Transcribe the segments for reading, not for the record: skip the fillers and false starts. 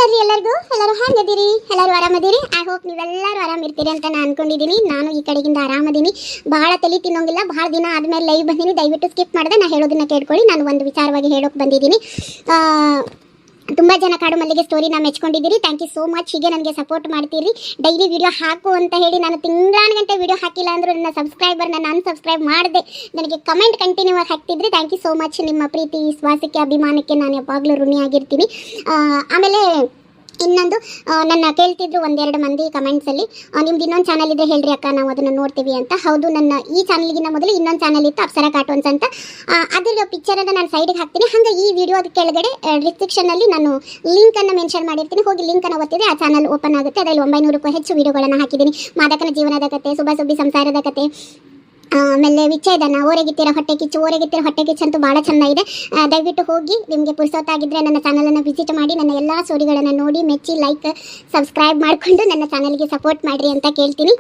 ನಮಸ್ಕಾರ ಎಲ್ಲರೂ ಹೇಗಿದ್ದೀರಿ? ಎಲ್ಲರೂ ಆರಾಮದಿರಿ? ಐ ಹೋಪ್ ನೀವೆಲ್ಲರೂ ಆರಾಮಿರ್ತೀರಿ ಅಂತ ನಾನು ಅನ್ಕೊಂಡಿದ್ದೀನಿ. ನಾನು ಈ ಕಡೆಗಿಂದ ಆರಾಮದೀನಿ. ಭಾಳ ತಲೆ ತಿನ್ನೋಂಗಿಲ್ಲ. ಭಾಳ ದಿನ ಆದಮೇಲೆ ಲೈವ್ ಬಂದೀನಿ. ದಯವಿಟ್ಟು ಸ್ಕಿಪ್ ಮಾಡಿದೆ. ನಾನು ಹೇಳೋದನ್ನ ಕೇಳ್ಕೊಳ್ಳಿ. ನಾನು ಒಂದು ವಿಚಾರವಾಗಿ ಹೇಳೋಕೆ ಬಂದಿದ್ದೀನಿ. ತುಂಬ ಜನ ಕಾಡು ಮಲ್ಲಿಗೆ ಸ್ಟೋರಿನ ಮೆಚ್ಕೊಂಡಿದ್ದೀರಿ. Thank you so much. ಹೀಗೆ ನನಗೆ ಸಪೋರ್ಟ್ ಮಾಡ್ತೀರಿ. ಡೈಲಿ ವಿಡಿಯೋ ಹಾಕು ಅಂತ ಹೇಳಿ ನಾನು ತಿಂಗಳಾನುಗಂಟೆ ವಿಡಿಯೋ ಹಾಕಿಲ್ಲ ಅಂದರೂ ನನ್ನ ಸಬ್ಸ್ಕ್ರೈಬರ್ ನನ್ನ ಅನ್ಸಬ್ಸ್ಕ್ರೈಬ್ ಮಾಡದೆ ನನಗೆ ಕಮೆಂಟ್ ಕಂಟಿನ್ಯೂ ಆಗಿ ಹಾಕ್ತಿದ್ರಿ. Thank you so much. ನಿಮ್ಮ ಪ್ರೀತಿ, ವಿಶ್ವಾಸಕ್ಕೆ, ಅಭಿಮಾನಕ್ಕೆ ನಾನು ಯಾವಾಗಲೂ ಋಣಿಯಾಗಿರ್ತೀನಿ. ಆಮೇಲೆ ಇನ್ನೊಂದು ನನ್ನ ಕೇಳ್ತಿದ್ರು ಒಂದೆರಡು ಮಂದಿ ಕಮೆಂಟ್ಸಲ್ಲಿ, ನಿಮ್ದು ಇನ್ನೊಂದು ಚಾನಲ್ ಇದೆ ಹೇಳ್ರಿ ಅಕ್ಕ, ನಾವು ಅದನ್ನು ನೋಡ್ತೀವಿ ಅಂತ. ಹೌದು, ನನ್ನ ಈ ಚಾನಲ್ಗಿಂತ ಮೊದಲು ಇನ್ನೊಂದು ಚಾನಲ್ ಇತ್ತು, ಅಪ್ಸರಾ ಕಾರ್ಟೂನ್ಸ್ ಅಂತ. ಅದರ ಪಿಕ್ಚರನ್ನು ನಾನು ಸೈಡಿಗೆ ಹಾಕ್ತೀನಿ. ಹಾಗೆ ಈ ವಿಡಿಯೋದ ಕೆಳಗಡೆ ಡಿಸ್ಕ್ರಿಪ್ಷನಲ್ಲಿ ನಾನು ಲಿಂಕನ್ನು ಮೆನ್ಷನ್ ಮಾಡಿರ್ತೀನಿ. ಹೋಗಿ ಲಿಂಕನ್ನು ಒತ್ತಿದ್ರೆ ಆ ಚಾನಲ್ ಓಪನ್ ಆಗುತ್ತೆ. ಅದರಲ್ಲಿ 900ಕ್ಕೂ ಹೆಚ್ಚು ವಿಡಿಯೋಗಳನ್ನು ಹಾಕಿದ್ದೀನಿ. ಮಾದಕನ ಜೀವನದ ಕತೆ, ಸುಬ್ಬಿ ಸಂಸಾರದ ಕತೆ, ಆಮೇಲೆ ವಿಚ್ಛೇದನ, ಓರೆಗಿತ್ತಿರೋ ಹೊಟ್ಟೆ ಕಿಚ್ಚು ಅಂತೂ ಭಾಳ ಚೆನ್ನಾಗಿದೆ. ದಯವಿಟ್ಟು ಹೋಗಿ ನಿಮಗೆ ಪುರ್ಸೊತ್ತಾಗಿದ್ದರೆ ನನ್ನ ಚಾನಲನ್ನು ವಿಸಿಟ್ ಮಾಡಿ ನನ್ನ ಎಲ್ಲ ಸ್ಟೋರಿಗಳನ್ನು ನೋಡಿ ಮೆಚ್ಚಿ ಲೈಕ್ ಸಬ್ಸ್ಕ್ರೈಬ್ ಮಾಡಿಕೊಂಡು ನನ್ನ ಚಾನಲ್ಗೆ ಸಪೋರ್ಟ್ ಮಾಡಿರಿ ಅಂತ ಕೇಳ್ತೀನಿ.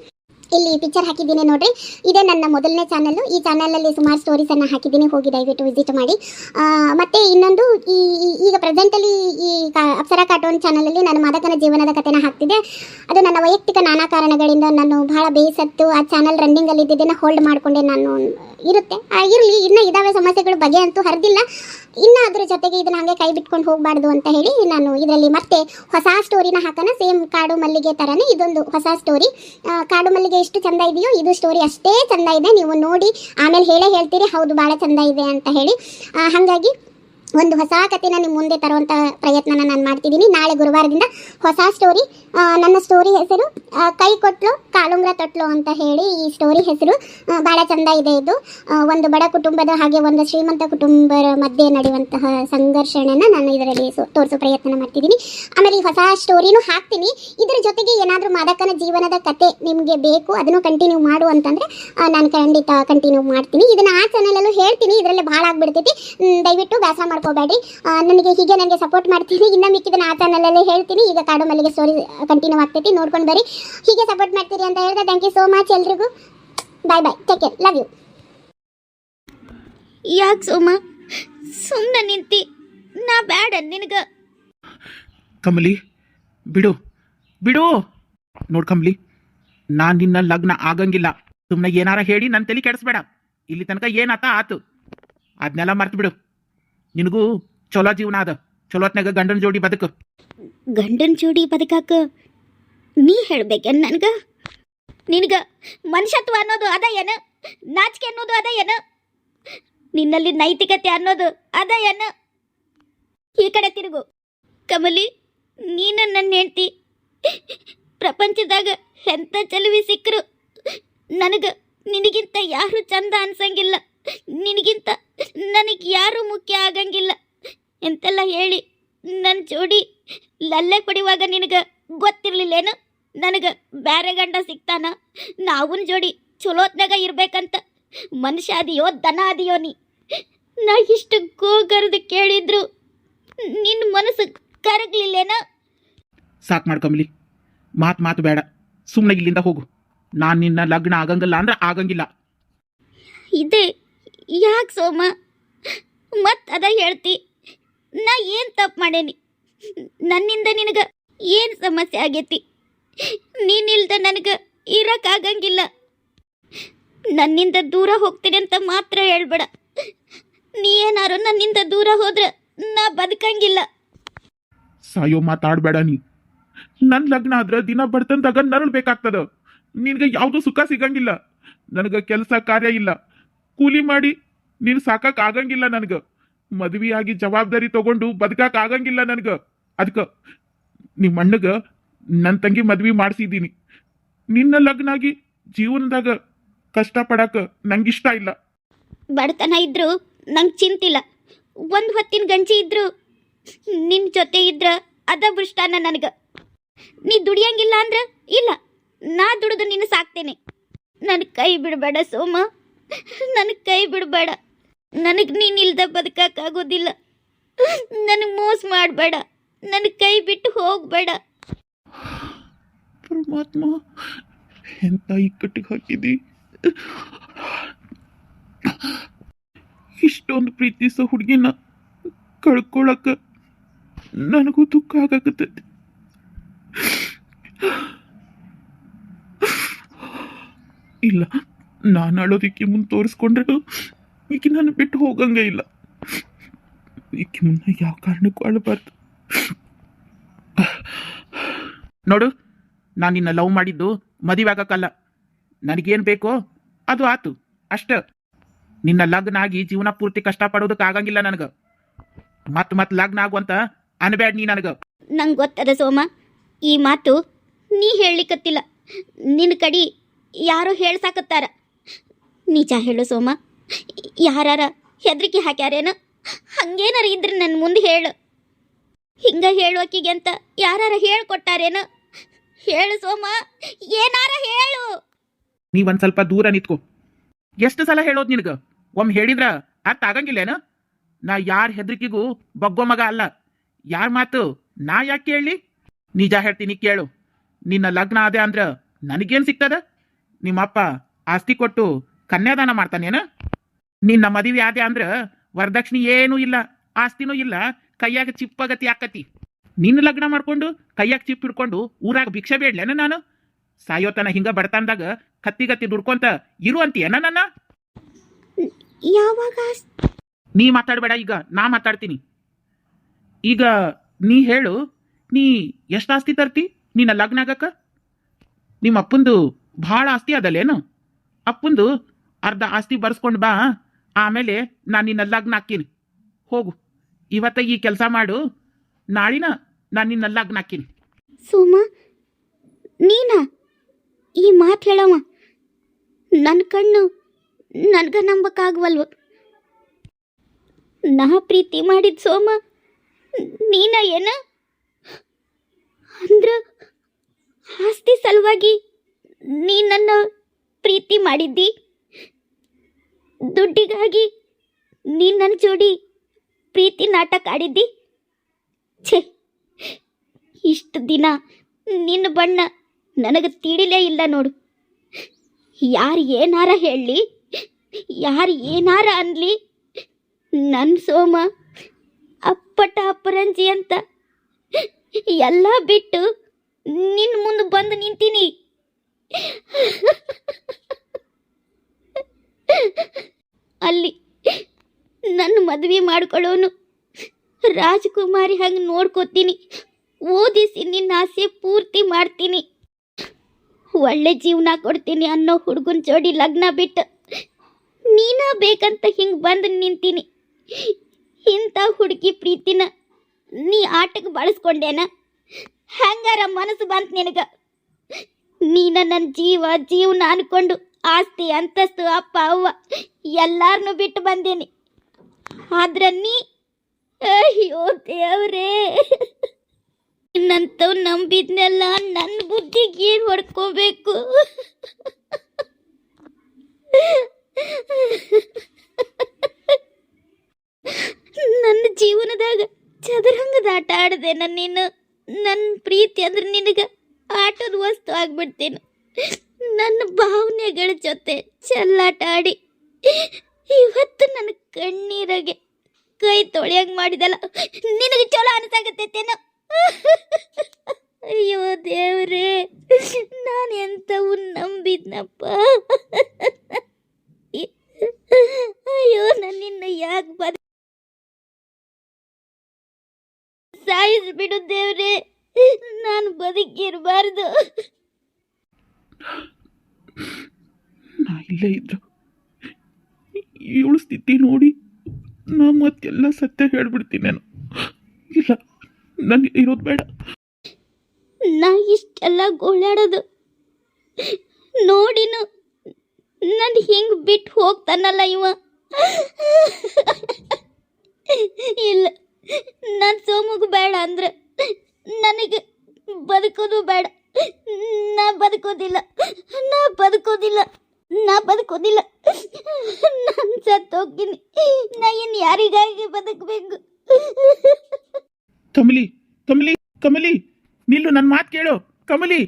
ಇಲ್ಲಿ ಪಿಕ್ಚರ್ ಹಾಕಿದ್ದೀನಿ ನೋಡ್ರಿ, ಇದೇ ನನ್ನ ಮೊದಲನೇ ಚಾನಲ್ಲು. ಈ ಚಾನಲಲ್ಲಿ ಸುಮಾರು ಸ್ಟೋರೀಸನ್ನು ಹಾಕಿದ್ದೀನಿ, ಹೋಗಿ ದಯವಿಟ್ಟು ವಿಸಿಟ್ ಮಾಡಿ. ಮತ್ತು ಇನ್ನೊಂದು ಈಗ ಪ್ರೆಸೆಂಟಲ್ಲಿ ಈ ಅಪ್ಸರಾ ಕಾರ್ಟೂನ್ ಚಾನಲಲ್ಲಿ ನಾನು ಮಾದಕನ ಜೀವನದ ಕಥೆನ ಹಾಕ್ತಿದ್ದೆ. ಅದು ನನ್ನ ವೈಯಕ್ತಿಕ ನಾನಾ ಕಾರಣಗಳಿಂದ ನಾನು ಬಹಳ ಬೇಸತ್ತು ಆ ಚಾನಲ್ ರನ್ನಿಂಗಲ್ಲಿ ಇದ್ದಿದ್ದನ್ನು ಹೋಲ್ಡ್ ಮಾಡಿಕೊಂಡೆ. ನಾನು ಇರುತ್ತೆ ಇರಲಿ, ಇನ್ನೂ ಇದಾವೆ ಸಮಸ್ಯೆಗಳು, ಬಗೆ ಅಂತೂ ಹರಿದಿಲ್ಲ. ಇನ್ನು ಅದ್ರ ಜೊತೆಗೆ ಇದನ್ನು ಹಾಗೆ ಕೈ ಬಿಟ್ಕೊಂಡು ಹೋಗಬಾರ್ದು ಅಂತ ಹೇಳಿ ನಾನು ಇದರಲ್ಲಿ ಮತ್ತೆ ಹೊಸ ಸ್ಟೋರಿನ ಹಾಕೋಣ. ಸೇಮ್ ಕಾಡು ಮಲ್ಲಿಗೆ ಥರನೇ ಇದೊಂದು ಹೊಸ ಸ್ಟೋರಿ. ಕಾಡು ಮಲ್ಲಿಗೆ ಎಷ್ಟು ಚಂದ ಇದೆಯೋ ಇದು ಸ್ಟೋರಿ ಅಷ್ಟೇ ಚಂದ ಇದೆ. ನೀವು ನೋಡಿ ಆಮೇಲೆ ಹೇಳ್ತೀರಿ ಹೌದು ಭಾಳ ಚಂದ ಇದೆ ಅಂತ ಹೇಳಿ. ಹಾಗಾಗಿ ಒಂದು ಹೊಸ ಕಥೆನ ನಿಮ್ಮ ಮುಂದೆ ತರುವಂಥ ಪ್ರಯತ್ನನ ನಾನು ಮಾಡ್ತಿದ್ದೀನಿ. ನಾಳೆ ಗುರುವಾರದಿಂದ ಹೊಸ ಸ್ಟೋರಿ. ನನ್ನ ಸ್ಟೋರಿ ಹೆಸರು ಕೈ ಕೊಟ್ಲು ಕಾಲುಂಗ್ರ ತೊಟ್ಲು ಅಂತ ಹೇಳಿ ಈ ಸ್ಟೋರಿ ಹೆಸರು. ಭಾಳ ಚಂದ ಇದೆ ಇದು. ಒಂದು ಬಡ ಕುಟುಂಬದ ಹಾಗೆ ಒಂದು ಶ್ರೀಮಂತ ಕುಟುಂಬದ ಮಧ್ಯೆ ನಡೆಯುವಂತಹ ಸಂಘರ್ಷಣೆನ ನಾನು ಇದರಲ್ಲಿ ತೋರಿಸೋ ಪ್ರಯತ್ನ ಮಾಡ್ತಿದ್ದೀನಿ. ಆಮೇಲೆ ಈ ಹೊಸ ಸ್ಟೋರಿನೂ ಹಾಕ್ತೀನಿ. ಇದರ ಜೊತೆಗೆ ಏನಾದರೂ ಮಾದಕನ ಜೀವನದ ಕತೆ ನಿಮಗೆ ಬೇಕು, ಅದನ್ನು ಕಂಟಿನ್ಯೂ ಮಾಡು ಅಂತಂದರೆ ನಾನು ಖಂಡಿತ ಕಂಟಿನ್ಯೂ ಮಾಡ್ತೀನಿ. ಇದನ್ನು ಆ ಚಾನಲಲ್ಲೂ ಹೇಳ್ತೀನಿ, ಇದರಲ್ಲೇ ಭಾಳ ಆಗಿಬಿಡ್ತೈತಿ. ದಯವಿಟ್ಟು ಬೇಸರ ಮಾಡ್ಕೋಬೇಡಿ. ನನಗೆ ಸಪೋರ್ಟ್ ಮಾಡ್ತೀನಿ. ಇನ್ನು ಮಿಕ್ಕಿದನ್ನು ಆ ಚಾನಲಲ್ಲೇ ಹೇಳ್ತೀನಿ. ಈಗ ಕಾಡು ಮಲ್ಲಿಗೆ ಸ್ಟೋರಿ ಕಂಟಿನ್ಯೂ ಆಗ್ತೈತಿ, ನೋಡ್ಕೊಂಡು ಬರಿ. ಹೀಗೆ ಸಪೋರ್ಟ್ ಮಾಡ್ತೀರಿ ಅಂತ ಹೇಳಿದ್ರೆ ಥ್ಯಾಂಕ್ ಯು ಸೋ ಮಚ್ ಎಲ್ರಿಗೂ. Bye take care, love you. ಯಾಕೆ ಸೋಮ ಸುಮ್ಮನೆ ನಿಂತಿ? ನಾ ಬ್ಯಾಡ ನಿನಗ. ಕಮಲಿ ಬಿಡು ಬಿಡು. ನೋಡ್ ಕಮಲಿ, ನಾನು ನಿನ್ನ ಲಗ್ನ ಆಗಂಗಿಲ್ಲ. ಸುಮ್ಮನೆ ಏನಾರ ಹೇಳಿ ನನ್ನ ತಲೆ ಕೆಡಿಸ್ಬೇಡ. ಇಲ್ಲಿ ತನಕ ಏನಾತ ಆತು, ಅದನ್ನೆಲ್ಲ ಮರ್ತು ಬಿಡು. ನಿನಗೂ ಚಲೋ ಜೀವನ ಅದ, ಚಲೋತ್ನಾಗ ಗಂಡನ ಜೋಡಿ ಬದುಕು. ಗಂಡನ ಜೋಡಿ ಬದುಕಾಕ ನೀ ಹೇಳ್ಬೇಕ ನನಗ? ನಿನಗ ಮನುಷ್ಯತ್ವ ಅನ್ನೋದು ಅದ ಏನ? ನಾಚಿಕೆ ಅನ್ನೋದು ಅದ ಏನ? ನಿನ್ನಲ್ಲಿ ನೈತಿಕತೆ ಅನ್ನೋದು ಅದ ಏನ? ಈ ಕಡೆ ತಿರುಗು ಕಮಲಿ. ನೀನ ನನ್ನ ಹೆಂಡ್ತಿ. ಪ್ರಪಂಚದಾಗ ಎಂಥ ಚೆಲುವಿ ಸಿಕ್ಕರು ನನಗ ನಿನಗಿಂತ ಯಾರು ಚಂದ ಅನ್ಸಂಗಿಲ್ಲ. ನಿನಗಿಂತ ನನಗೆ ಯಾರು ಮುಖ್ಯ ಆಗಂಗಿಲ್ಲ ಎಂತೆಲ್ಲ ಹೇಳಿ ನನ್ನ ಜೋಡಿ ಲಲ್ಲೆ ಕೊಡುವಾಗ ನಿನಗೆ ಗೊತ್ತಿರಲಿಲ್ಲೇನು ನನಗೆ ಬೇರೆ ಗಂಡ ಸಿಗ್ತಾನ, ನಾವನ್ ಜೋಡಿ ಚಲೋತ್ನಾಗ ಇರ್ಬೇಕಂತ? ಮನುಷ್ಯ ಅದಿಯೋ ದನ ಅದಿಯೋ ನೀ? ನಾ ಇಷ್ಟು ಗೋಗರ್ದು ಕೇಳಿದ್ರು ನಿನ್ನ ಮನಸ್ಸು ಕರಗ್ಲಿಲ್ಲೇನ? ಸಾಕು ಮಾಡ್ಕಂಬ್ಲಿ, ಮಾತು ಬೇಡ. ಸುಮ್ಮನೆ ಇಲ್ಲಿಂದ ಹೋಗು. ನಾನು ನಿನ್ನ ಲಗ್ನ ಆಗಂಗಿಲ್ಲ ಅಂದ್ರೆ ಆಗಂಗಿಲ್ಲ. ಇದೆ ಯಾಕೆ ಸೋಮ ಮತ್ ಅದ ಹೇಳ್ತಿ? ನಾ ಏನು ತಪ್ಪು ಮಾಡೇನಿ? ನನ್ನಿಂದ ನಿನಗೆ ಏನು ಸಮಸ್ಯೆ ಆಗೈತಿ? ನೀನಿಲ್ದ ನನಗೆ ಇರೋಕ್ಕಾಗಂಗಿಲ್ಲ. ನನ್ನಿಂದ ದೂರ ಹೋಗ್ತೀನಿ ಅಂತ ಮಾತ್ರ ಹೇಳ್ಬೇಡ. ನೀ ಏನಾರು ನನ್ನಿಂದ ದೂರ ಹೋದ್ರೆ ನಾ ಬದುಕಂಗಿಲ್ಲ. ಸಾಯೋ ಮಾತಾಡಬೇಡ ನೀ. ನನ್ನ ಲಗ್ನ ಆದ್ರೆ ದಿನ ಬರ್ತಂದಾಗ ನರಳ್ಬೇಕಾಗ್ತದ. ನಿನಗೆ ಯಾವುದು ಸುಖ ಸಿಗಂಗಿಲ್ಲ. ನನಗೆ ಕೆಲಸ ಕಾರ್ಯ ಇಲ್ಲ, ಕೂಲಿ ಮಾಡಿ ನೀನು ಸಾಕಕ್ಕೆ ಆಗಂಗಿಲ್ಲ. ನನಗೆ ಮದುವೆಯಾಗಿ ಜವಾಬ್ದಾರಿ ತಗೊಂಡು ಬದುಕಕ್ಕೆ ಆಗಂಗಿಲ್ಲ ನನಗೆ. ಅದಕ್ಕೆ ನಿಮ್ಮ ಅಣ್ಣಗೆ ನನ್ನ ತಂಗಿ ಮದ್ವೆ ಮಾಡಿಸಿದ್ದೀನಿ. ನಿನ್ನ ಲಗ್ನಾಗಿ ಜೀವನದಾಗ ಕಷ್ಟಪಡಕ್ಕೆ ನಂಗಿಷ್ಟ ಇಲ್ಲ. ಬಡತನ ಇದ್ರು ನಂಗೆ ಚಿಂತಿಲ್ಲ. ಒಂದು ಹೊತ್ತಿನ ಗಂಜಿ ಇದ್ರು ನಿನ್ನ ಜೊತೆ ಇದ್ರ ಅದ ಬೃಷ್ಟಾನ ನನಗೆ. ನೀ ದುಡಿಯಂಗಿಲ್ಲ ಅಂದ್ರೆ ಇಲ್ಲ, ನಾ ದುಡಿದು ನಿನ್ನ ಸಾಕ್ತೇನೆ. ನನ್ನ ಕೈ ಬಿಡಬೇಡ ಸೋಮ, ನನಗೆ ಕೈ ಬಿಡಬೇಡ. ನನಗೆ ನೀನಿಲ್ದ ಬದುಕಕ್ಕಾಗೋದಿಲ್ಲ. ನನಗೆ ಮೋಸ ಮಾಡಬೇಡ, ನನಗೆ ಕೈ ಬಿಟ್ಟು ಹೋಗಬೇಡ. ಪರಮಾತ್ಮ, ಎಂತ ಇಕ್ಕಟ್ಟಿಗೆ ಹಾಕಿದಿ. ಇಷ್ಟೊಂದು ಪ್ರೀತಿಸೋ ಹುಡುಗಿನ ಕಳ್ಕೊಳಕ ನನಗೂ ದುಃಖ ಆಗಕತ್ತೈತಿ. ಇಲ್ಲ, ನಾನು ಅಳೋದಿಕ್ಕೆ ಮುಂದೆ ತೋರಿಸ್ಕೊಂಡ್ರು ಈಕೆ ನಾನು ಬಿಟ್ಟು ಹೋಗಂಗೆ ಇಲ್ಲ. ಈಕೆ ಮುನ್ನ ಯಾವ ಕಾರಣಕ್ಕೂ ಅಳಬಾರ್ದು. ನೋಡು, ನಾನು ನಿನ್ನ ಲವ್ ಮಾಡಿದ್ದು ಮದುವೆ ಆಗಕ್ಕಲ್ಲ. ನನಗೇನು ಬೇಕೋ ಅದು ಆತು ಅಷ್ಟ. ನಿನ್ನ ಲಗ್ನ ಆಗಿ ಜೀವನ ಪೂರ್ತಿ ಕಷ್ಟಪಡೋದಕ್ಕೆ ಆಗಂಗಿಲ್ಲ ನನಗೆ. ಮತ್ ಲಗ್ನ ಆಗುವಂತ ಅನ್ಬ್ಯಾಡ್ ನೀ ನನಗೆ. ನಂಗೆ ಗೊತ್ತದ ಸೋಮ, ಈ ಮಾತು ನೀ ಹೇಳಲಿಕ್ಕತ್ತಿಲ್ಲ, ನಿನ್ನ ಕಡಿ ಯಾರೋ ಹೇಳ್ಸಾಕತ್ತಾರ. ನಿಜ ಹೇಳು ಸೋಮ, ಯಾರಾರ ಹೆದರಿಕೆ ಹಾಕ್ಯಾರೇನ? ಹಂಗೇನಾರ ಇದ್ರೆ ನನ್ನ ಮುಂದೆ ಹೇಳು. ಹಿಂಗ ಹೇಳುವಕ್ಕಿಗೆ ಅಂತ ಯಾರಾರ ಹೇಳ್ಕೊಟ್ಟಾರೇನ? ಹೇಳು ಸೋಮ, ಏನಾರ ಹೇಳು. ನೀವೊಂದು ಸ್ವಲ್ಪ ದೂರ ನಿಂತ್ಕೋ. ಎಷ್ಟು ಸಲ ಹೇಳೋದು ನಿನಗೆ? ಒಮ್ಮೆ ಹೇಳಿದ್ರ ಅರ್ಥ ಆಗಂಗಿಲ್ಲೇನು? ನಾ ಯಾರ ಹೆದರಿಕೆಗೂ ಬಗ್ಗೋ ಮಗ ಅಲ್ಲ. ಯಾರ ಮಾತು ನಾ ಯಾಕೆ ಕೇಳಲಿ? ನಿಜ ಹೇಳ್ತೀನಿ ಕೇಳು. ನಿನ್ನ ಲಗ್ನ ಆದೆ ಅಂದ್ರೆ ನನಗೇನು ಸಿಗ್ತದ? ನಿಮ್ಮಪ್ಪ ಆಸ್ತಿ ಕೊಟ್ಟು ಕನ್ಯಾದಾನ ಮಾಡ್ತಾನೇನು? ನಿನ್ನ ಮದುವೆ ಆದೆ ಅಂದ್ರೆ ವರದಕ್ಷಿಣೆ ಏನೂ ಇಲ್ಲ, ಆಸ್ತಿನೂ ಇಲ್ಲ, ಕೈಯಾಗ ಚಿಪ್ಪಗತಿ ಆಕತಿ. ನಿನ್ನ ಲಗ್ನ ಮಾಡ್ಕೊಂಡು ಕೈಯಾಗ ಚಿಪ್ ಹಿಡ್ಕೊಂಡು ಊರಾಗ ಭಿಕ್ಷೆ ಬೇಡ್ಲೇನ ನಾನು? ಸಾಯೋತನ ಹಿಂಗ ಬಡತನದಾಗ ಕತ್ತಿಗತ್ತಿ ದುಡ್ಕೊಂತ ಇರು ಅಂತೀಯನ ನನ್ನ? ಯಾವಾಗ ನೀ ಮಾತಾಡಬೇಡ, ಈಗ ನಾ ಮಾತಾಡ್ತೀನಿ. ಈಗ ನೀ ಹೇಳು, ನೀ ಎಷ್ಟು ಆಸ್ತಿ ತರ್ತಿ ನಿನ್ನ ಲಗ್ನ ಆಗಕ್ಕ? ನಿಮ್ಮ ಅಪ್ಪಂದು ಭಾಳ ಆಸ್ತಿ ಅದಲ್ಲೇನು? ಅಪ್ಪಂದು ಅರ್ಧ ಆಸ್ತಿ ಬರ್ಸ್ಕೊಂಡು ಬಾ, ಆಮೇಲೆ ನಾನು ನಿನ್ನ ಲಗ್ನ ಹಾಕೀನಿ. ಹೋಗು, ಇವತ್ತ ಈ ಕೆಲಸ ಮಾಡು, ನಾಳಿನ ನಾನು ನಿನ್ನ ಲಗ್ನ ಹಾಕೀನಿ. ಸೋಮ, ನೀನಾ ಈ ಮಾತು ಹೇಳವ? ನನ್ನ ಕಣ್ಣು ನನಗ ನಂಬಕ್ಕಾಗವಲ್ವ. ನಾ ಪ್ರೀತಿ ಮಾಡಿದ ಸೋಮ ನೀನ ಏನ? ಅಂದ್ರ ಆಸ್ತಿ ಸಲುವಾಗಿ ನೀ ನನ್ನ ಪ್ರೀತಿ ಮಾಡಿದ್ದಿ? ದುಡ್ಡಿಗಾಗಿ ನೀ ನನ್ನ ಜೋಡಿ ಪ್ರೀತಿ ನಾಟಕ ಆಡಿದ್ದಿ? ಛೇ, ಇಷ್ಟು ದಿನ ನಿನ್ನ ಬಣ್ಣ ನನಗೆ ತಿಳಿಲೇ ಇಲ್ಲ ನೋಡು. ಯಾರು ಏನಾರ ಹೇಳಲಿ, ಯಾರು ಏನಾರ ಅನ್ಲಿ, ನನ್ನ ಸೋಮ ಅಪ್ಪಟ ಅಪರಂಜಿ ಅಂತ ಎಲ್ಲ ಬಿಟ್ಟು ನಿನ್ನ ಮುಂದೆ ಬಂದು ನಿಂತೀನಿ. ಅಲ್ಲಿ ನನ್ನ ಮದುವೆ ಮಾಡ್ಕೊಳ್ಳೋನು ರಾಜಕುಮಾರಿ ಹಂಗೆ ನೋಡ್ಕೋತೀನಿ, ಓದಿಸಿ ನಿನ್ನ ಆಸೆ ಪೂರ್ತಿ ಮಾಡ್ತೀನಿ, ಒಳ್ಳೆ ಜೀವನ ಕೊಡ್ತೀನಿ ಅನ್ನೋ ಹುಡುಗನ ಜೋಡಿ ಲಗ್ನ ಬಿಟ್ಟು ನೀನ ಬೇಕಂತ ಹಿಂಗೆ ಬಂದು ನಿಂತೀನಿ. ಇಂಥ ಹುಡುಗಿ ಪ್ರೀತಿನ ನೀ ಆಟಕ್ಕೆ ಬಳಸ್ಕೊಂಡೇನ? ಹೆಂಗಾರ ಮನಸ್ಸು ಬಂತು ನಿನಗ? ನೀನ ನನ್ನ ಜೀವನ ಅನ್ಕೊಂಡು ಆಸ್ತಿ ಅಂತಸ್ತು ಅಪ್ಪ ಅವ್ವ ಎಲ್ಲಾರನ್ನೂ ಬಿಟ್ಟು ಬಂದೇನಿ. ಆದ್ರೆ ನೀ, ಅಯ್ಯೋ ದೇವ್ರೇ, ಇನ್ನಂತವ್ ನಂಬಿದ್ನೆಲ್ಲ ನನ್ನ ಬುದ್ಧಿಗೆ ಏನು ಹೊಡ್ಕೋಬೇಕು? ನನ್ನ ಜೀವನದಾಗ ಚದುರಂಗದ ಆಟ ಆಡದೆ ನೀನು. ನನ್ನ ಪ್ರೀತಿ ಅಂದ್ರೆ ನಿನಗೆ ಆಟದ ವಸ್ತು ಆಗ್ಬಿಡ್ತೇನೆ. ನನ್ನ ಭಾವನೆಗಳ ಜೊತೆ ಚೆಲ್ಲಾಟ ಆಡಿ ಇವತ್ತು ನನ್ನ ಕಣ್ಣೀರಾಗೆ ಕೈ ತೊಳೆಯಂಗೆ ಮಾಡಿದಲ್ಲ, ನಿನಗೆ ಚಲೋ ಅನಿಸಾಗತ್ತೇನೋ? ಅಯ್ಯೋ ದೇವ್ರೇ, ನಾನು ಎಂಥವು ನಂಬಿದ್ನಪ್ಪ. ಅಯ್ಯೋ, ನನ್ನಿನ್ನ ಯಾಕೆ ಸಾಯಿಸ್ಬಿಡು ದೇವ್ರೇ, ನಾನು ಬದುಕಿರಬಾರ್ದು. ನಾ ಇಲ್ಲೇ ಇದ್ರು ಇವಳು ಸ್ಥಿತಿ ನೋಡಿ ನಾ ಮತ್ತೆಲ್ಲ ಸತ್ಯ ಹೇಳ್ಬಿಡ್ತೀನಿ. ನಾನು ಇಲ್ಲ, ನನಗೆ ಇರೋದು ಬೇಡ. ನಾ ಇಷ್ಟೆಲ್ಲ ಗೋಳಾಡೋದು ನೋಡಿನು ನನ್ನ ಹಿಂಗೆ ಬಿಟ್ಟು ಹೋಗ್ತಾನಲ್ಲ ಇವ. ಇಲ್ಲ, ನಾನು ಸೋಮುಗೂ ಬೇಡ ಅಂದ್ರೆ ನನಗೆ ಬದುಕೋದು ಬೇಡ. ನಾ ಬದುಕೋದಿಲ್ಲ. ನಾನು ಸತ್ತೋಗ್ತೀನಿ. ನಾ ಇನ್ನು ಯಾರಿಗಾಗಿ ಬದುಕಬೇಕು? ಕಮಲಿ, ಕಮಲಿ, ಕಮಲಿ, ನಿಲ್ಲು, ನನ್ನ ಮಾತು ಕೇಳು. ಕಮಲಿ,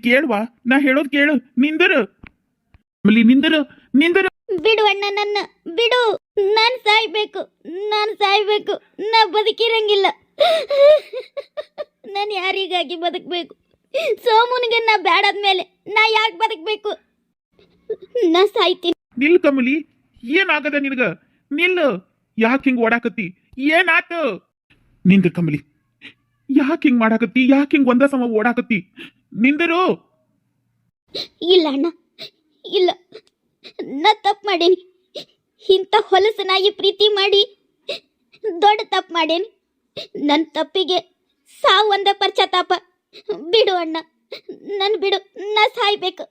ಕೇಳುವ, ನಾ ಹೇಳೋದು ಕೇಳು. ನಿಂದರು ಕಮಲಿ, ನಿಂದರು. ಬಿಡು ಅಣ್ಣ, ನನ್ನ ಬಿಡು. ನಾನು ಸಾಯ್ಬೇಕು. ನಾ ಬದುಕಿರಂಗಿಲ್ಲ. ನಾನು ಯಾರಿಗಾಗಿ ಬದುಕಬೇಕು? ಸೋಮುನಿಗೆ ನಾ ಬೇಡಾದ್ಮೇಲೆ ನಾ ಯಾಕೆ ಬದುಕಬೇಕು? ನಾ ಸಾಯ್ತೀನಿ. ನಿಲ್ ಕಮಲಿ, ಏನಾಗದ ನಿನಗ? ನಿಲ್ಲು. ಯಾಕೆ ಹಿಂಗ್ ಓಡಾಕತ್ತಿ? ಏನಾತು? ನಿಂದ್ರ ಕಮಲಿ, ಯಾಕೆ ಹಿಂಗ್ ಮಾಡಾಕತ್ತಿ? ಯಾಕೆ ಹಿಂಗ್ ಒಂದ ಸಮ ಓಡಾಕತ್ತಿ? ನಿಂದರು. ಇಲ್ಲ ಅಣ್ಣ, ಇಲ್ಲ, ನಾ ತಪ್ಪು ಮಾಡೇನಿ. ಇಂಥ ಹೊಲಸು ನಾಯಿ ಪ್ರೀತಿ ಮಾಡಿ ದೊಡ್ಡ ತಪ್ಪು ಮಾಡೇನಿ. ನನ್ನ ತಪ್ಪಿಗೆ ಸಾವು ಒಂದ ಪಶ್ಚಾತ್ತಾಪ. ಬಿಡು ಅಣ್ಣ, ನನ್ ಬಿಡು, ನಾ ಸಾಯ್ಬೇಕು.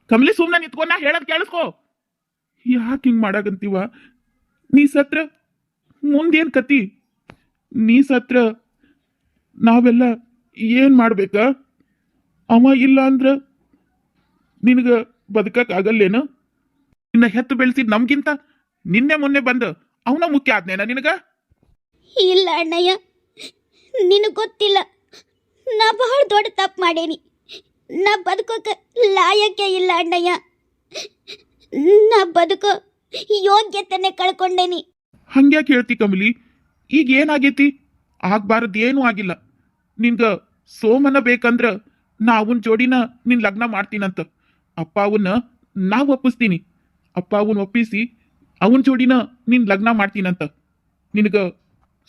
ಕಮಲಿ ಸುಮ್ನೆ ನಿಂತ್ಕೊ, ನಾ ಹೇಳದ್ ಕೇಳಿಸ್ಕೊ. ಯಾಕೆ ಹಿಂಗ್ ಮಾಡಾಕಂತೀವ? ನೀ ಸತ್ರ ಮುಂದೇನ್ ಕತಿ? ನೀ ಸತ್ರ ನಾವೆಲ್ಲ ಏನ್ ಮಾಡ್ಬೇಕ? ಅವ ಇಲ್ಲ ಅಂದ್ರ ನಿನಗ ಬದುಕಕ್ ಆಗಲ್ಲೇನು? ನಿನ್ನ ಹೆತ್ತು ಬೆಳೆಸಿದ್ ನಮ್ಗಿಂತ ನಿನ್ನೆ ಮೊನ್ನೆ ಬಂದ ಅವನ ಮುಖ್ಯ ಆದ್ನೇನ ನಿನಗ? ಇಲ್ಲ ಅಣ್ಣಯ್ಯ, ನಿನಗೆ ಗೊತ್ತಿಲ್ಲ, ನಾ ಬಹಳ ದೊಡ್ಡ ತಪ್ಪು ಮಾಡೇನಿ. ನಾ ಬದುಕೋಕೆ ಲಾಯಕ್ಕೆ ಇಲ್ಲ ಅಣ್ಣಯ್ಯ. ನಾ ಬದುಕೋ ಯೋಗ್ಯತೆನೆ ಕಳ್ಕೊಂಡೇನಿ. ಹಂಗ್ಯಾಕೆ ಹೇಳ್ತಿ ಕಮಲಿ? ಈಗ ಏನಾಗೈತಿ? ಆಗ್ಬಾರದ್ ಏನೂ ಆಗಿಲ್ಲ. ನಿನ್ಗ ಸೋಮನ ಬೇಕಂದ್ರ ನಾ ಅವನ್ ಜೋಡಿನ ನಿನ್ ಲಗ್ನ ಮಾಡ್ತೀನಂತ. ಅಪ್ಪ ಅವನ್ನ ನಾ ಒಪ್ಪಿಸ್ತೀನಿ. ಅಪ್ಪ ಅವನ್ ಒಪ್ಪಿಸಿ ಅವನ್ ಜೋಡಿನ ನಿನ್ ಲಗ್ನ ಮಾಡ್ತೀನಂತ. ನಿನಗ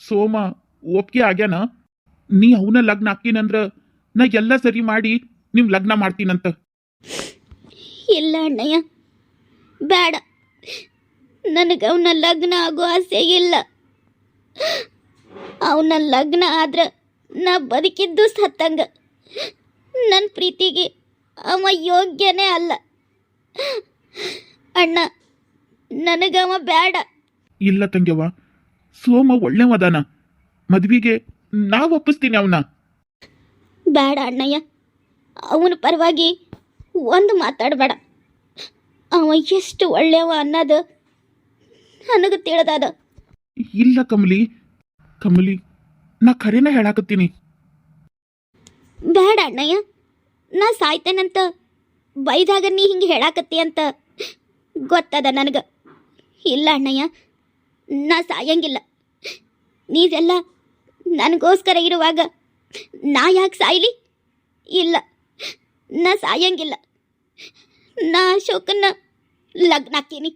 ಸೋಮ ಒಪ್ಪಿಗೆ ಆಗ್ಯಾನ? ನೀ ಅವನ ಲಗ್ನ ಹಾಕಿನಂದ್ರ ನಾ ಎಲ್ಲ ಸರಿ ಮಾಡಿ ನಿಮ್ ಲಗ್ನ ಮಾಡ್ತೀನಂತ. ಇಲ್ಲ ಅಣ್ಣಯ್ಯ, ಬೇಡ. ನನಗೆ ಅವನ ಲಗ್ನ ಆಗೋ ಆಸೆ ಇಲ್ಲ. ಅವನ ಲಗ್ನ ಆದ್ರೆ ನಾ ಬದುಕಿದ್ದು ಸತ್ತಂಗ. ನನ್ನ ಪ್ರೀತಿಗೆ ಅವ ಯೋಗ್ಯನೇ ಅಲ್ಲ. ಅಣ್ಣ, ನನಗವ ಬೇಡ. ಇಲ್ಲ ತಂಗ್ಯವ, ಸೋಮ ಒಳ್ಳೆವದಾನ. ಮದ್ವಿಗೆ ನಾ ಒಪ್ಪಿಸ್ತೀನಿ ಅವನ. ಬೇಡ ಅಣ್ಣಯ್ಯ, ಅವನ ಪರವಾಗಿ ಒಂದು ಮಾತಾಡಬೇಡ. ಅವ ಎಷ್ಟು ಒಳ್ಳೆಯವ ಅನ್ನೋದು ನನಗೆ ತಿಳಿದಾದ. ಇಲ್ಲ ಕಮಲಿ, ಕಮಲಿ, ನಾ ಖರೇನ ಹೇಳಾಕತ್ತೀನಿ. ಬೇಡ ಅಣ್ಣಯ್ಯ, ನಾ ಸಾಯ್ತೇನಂತ ಬೈದಾಗ ನೀ ಹಿಂಗೆ ಹೇಳಾಕತ್ತಿ ಅಂತ ಗೊತ್ತದ ನನಗೆ. ಇಲ್ಲ ಅಣ್ಣಯ್ಯ, ನಾ ಸಾಯಂಗಿಲ್ಲ. ನೀವೆಲ್ಲ ನನಗೋಸ್ಕರ ಇರುವಾಗ ನಾ ಯಾಕೆ ಸಾಯ್ಲಿ? ಇಲ್ಲ, ನಾ ಸಾಯಂಗಿಲ್ಲ. ನಾ ಅಶೋಕನ್ನ ಲಗ್ನ ಹಾಕೀನಿ.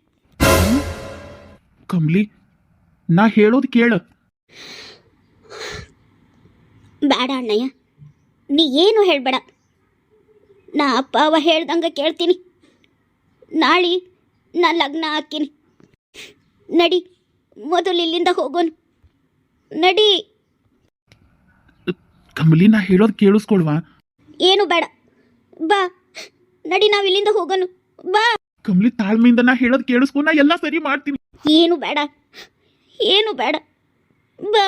ಕಮಲಿ, ನಾ ಹೇಳೋದು ಕೇಳ. ಬೇಡ ಅಣ್ಣಯ್ಯ, ನೀ ಏನು ಹೇಳಬೇಡ. ನಾ ಅಪ್ಪ ಅವ ಹೇಳ್ದಂಗೆ ಕೇಳ್ತೀನಿ. ನಾಳೆ ನಾ ಲಗ್ನ ಹಾಕೀನಿ. ನಡಿ, ಮೊದಲು ಇಲ್ಲಿಂದ ಹೋಗೋನು. ನಡಿ. ಕಮಲಿ, ನಾ ಹೇಳೋದು ಕೇಳಿಸ್ಕೊಳ್ವಾ? ಏನು ಬೇಡ, ಬಾ. ನಡಿ, ನಾವು ಇಲ್ಲಿಂದ ಹೋಗೋನು, ಬಾ. ಕಮಲಿ, ತಾಳ್ಮೆಯಿಂದ ನಾ ಹೇಳೋದು ಕೇಳಿಸ್ಕೊ, ನಾ ಎಲ್ಲ ಸರಿ ಮಾಡ್ತೀನಿ. ಏನು ಬೇಡ, ಏನು ಬೇಡ, ಬಾ.